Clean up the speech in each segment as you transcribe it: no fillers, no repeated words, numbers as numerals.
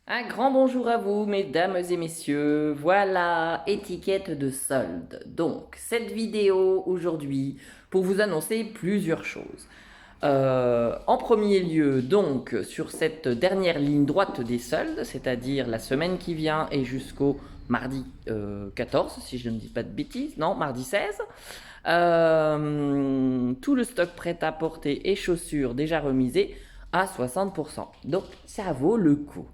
Un grand bonjour à vous, mesdames et messieurs. Voilà, étiquette de solde. Donc, cette vidéo aujourd'hui pour vous annoncer plusieurs choses. En premier lieu, donc, sur cette dernière ligne droite des soldes, c'est-à-dire la semaine qui vient et jusqu'au mardi 14, si je ne dis pas de bêtises, non, mardi 16, tout le stock prêt à porter et chaussures déjà remisés à 60%. Donc, ça vaut le coup.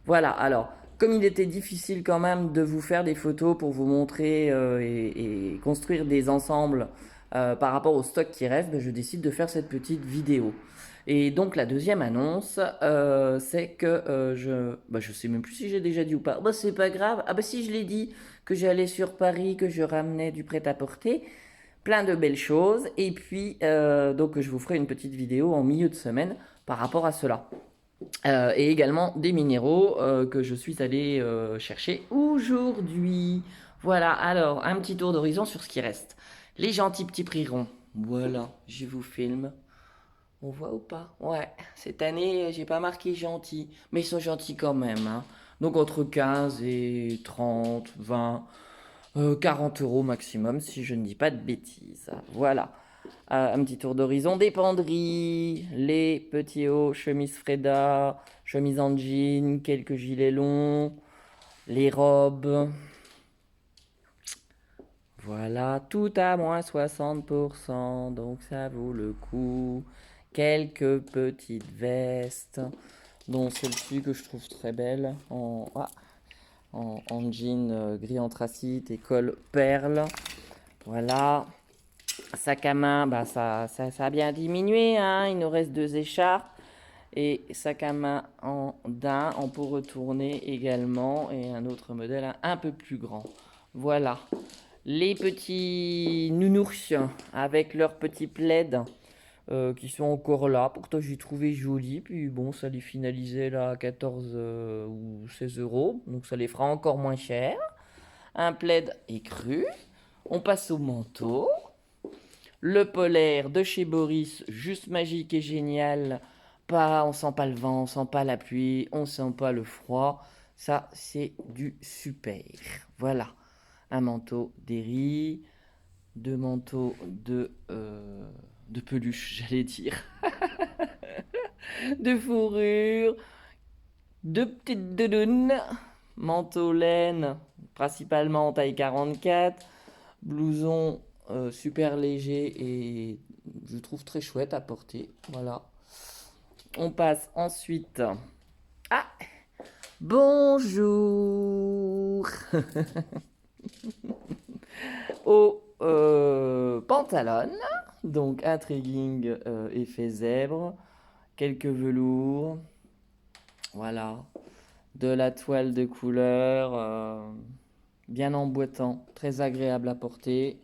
Voilà, alors, comme il était difficile quand même de vous faire des photos pour vous montrer et construire des ensembles par rapport au stock qui reste, ben, je décide de faire cette petite vidéo. Et donc la deuxième annonce, c'est que je sais même plus si j'ai déjà dit ou pas. Bah c'est pas grave. Ah bah si je l'ai dit que j'allais sur Paris, que je ramenais du prêt-à-porter, plein de belles choses. Et puis donc je vous ferai une petite vidéo en milieu de semaine par rapport à cela. Et également des minéraux que je suis allé chercher aujourd'hui. Voilà, alors un petit tour d'horizon sur ce qui reste. Les gentils petits prix ronds. Voilà, je vous filme. On voit ou pas? Ouais, cette année, j'ai pas marqué gentil, mais ils sont gentils quand même, hein. Donc entre 15 et 30, 20, 40 euros maximum, si je ne dis pas de bêtises. Voilà. Un petit tour d'horizon des penderies, les petits hauts, chemises Freda, chemises en jean, quelques gilets longs, les robes. Voilà, tout à moins 60%, donc ça vaut le coup. Quelques petites vestes, dont celle-ci que je trouve très belle, en jean gris anthracite et col perle. Voilà, sac à main, bah ça a bien diminué, hein. Il nous reste deux écharpes. Et sac à main en daim, en peau retournée également, et un autre modèle un peu plus grand. Voilà. Les petits nounours avec leurs petits plaids qui sont encore là. Pourtant, j'ai trouvé joli. Puis bon, ça les finalisait là à 14 ou 16 euros. Donc ça les fera encore moins cher. Un plaid écru. On passe au manteau. Le polaire de chez Boris, juste magique et génial. Pas, on sent pas le vent, on sent pas la pluie, on sent pas le froid. Ça, c'est du super. Voilà. Un manteau d'Eri, deux manteaux de peluche, j'allais dire, de fourrure, deux petites doudounes, manteau laine, principalement en taille 44, blouson super léger et je trouve très chouette à porter. Voilà. On passe ensuite. Ah, bonjour au pantalon. Donc un trailing effet zèbre, quelques velours, voilà, de la toile de couleur, bien emboîtant, très agréable à porter.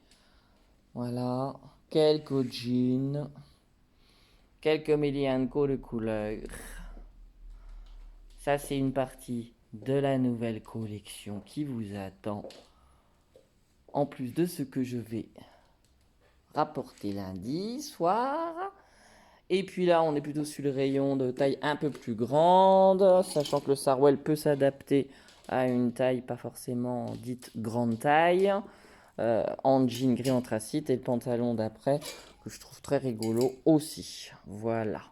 Voilà, quelques jeans, quelques méliancos de couleur. Ça, c'est une partie de la nouvelle collection qui vous attend. En plus de ce que je vais rapporter lundi soir. Et puis là, on est plutôt sur le rayon de taille un peu plus grande, sachant que le Sarwell peut s'adapter à une taille pas forcément dite grande taille. En jean gris anthracite et le pantalon d'après que je trouve très rigolo aussi. Voilà.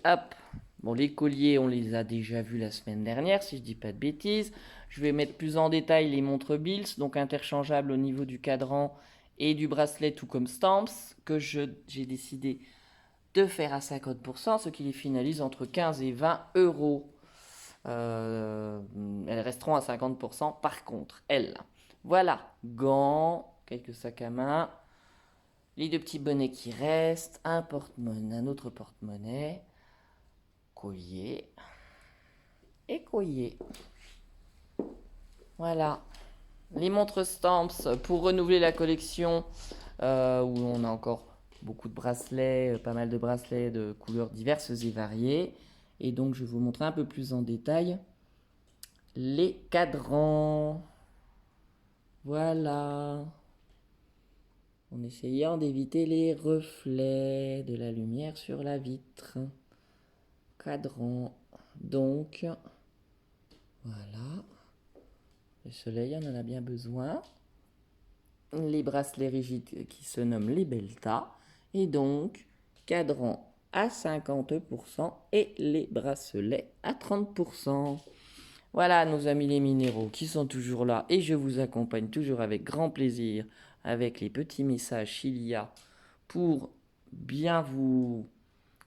Hop. Bon, les colliers, on les a déjà vus la semaine dernière, si je dis pas de bêtises. Je vais mettre plus en détail les montres Bills, donc interchangeables au niveau du cadran et du bracelet, tout comme Stamps, que j'ai décidé de faire à 50%, ce qui les finalise entre 15 et 20 euros. Elles resteront à 50% par contre, elles. Voilà, gants, quelques sacs à main, les deux petits bonnets qui restent, un porte-monnaie, un autre porte-monnaie, collier et collier. Voilà, les montres Stamps pour renouveler la collection où on a encore beaucoup de bracelets, pas mal de bracelets de couleurs diverses et variées. Et donc je vais vous montrer un peu plus en détail les cadrans. Voilà. En essayant d'éviter les reflets de la lumière sur la vitre. Cadran. Donc, Voilà. Le soleil, on en a bien besoin. Les bracelets rigides qui se nomment les Belta. Et donc, cadran à 50% et les bracelets à 30%. Voilà nos amis les minéraux qui sont toujours là et je vous accompagne toujours avec grand plaisir avec les petits messages qu'il y a pour bien vous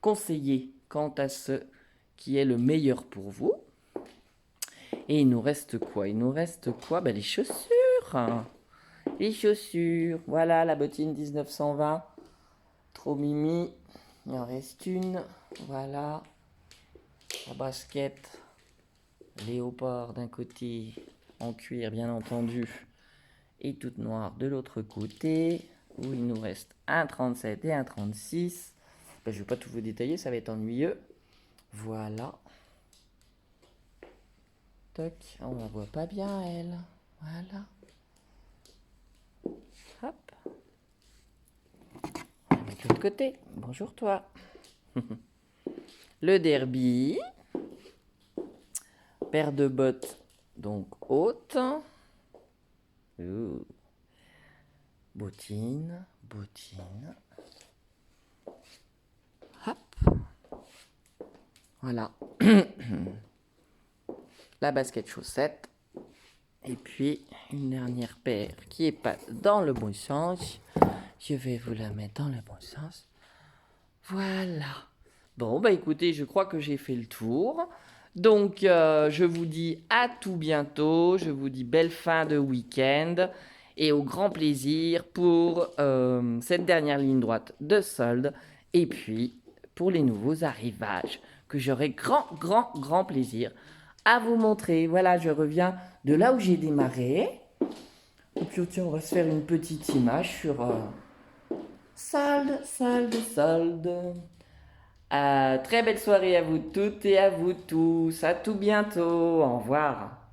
conseiller quant à ce qui est le meilleur pour vous. Et il nous reste quoi? Il nous reste quoi? Les chaussures. Les chaussures. Voilà la bottine 1920. Trop mimi. Il en reste une. Voilà. La basket. Léopard d'un côté, en cuir bien entendu, et toute noire de l'autre côté, où il nous reste un 37 et un 36. Je ne vais pas tout vous détailler, ça va être ennuyeux. Voilà. Toc, on la voit pas bien elle. Voilà. Hop. On va mettre de l'autre côté. Bonjour toi. Le derby. Paire de bottes donc haute. Bottine, bottine. Hop. Voilà. La basket chaussette. Et puis une dernière paire qui est pas dans le bon sens. Je vais vous la mettre dans le bon sens. Voilà. Bon, écoutez, je crois que j'ai fait le tour. Donc, je vous dis à tout bientôt. Je vous dis belle fin de week-end. Et au grand plaisir pour cette dernière ligne droite de solde. Et puis, pour les nouveaux arrivages, que j'aurai grand plaisir à vous montrer. Voilà, je reviens de là où j'ai démarré. Et puis, tiens, on va se faire une petite image sur solde. Très belle soirée à vous toutes et à vous tous. À tout bientôt. Au revoir.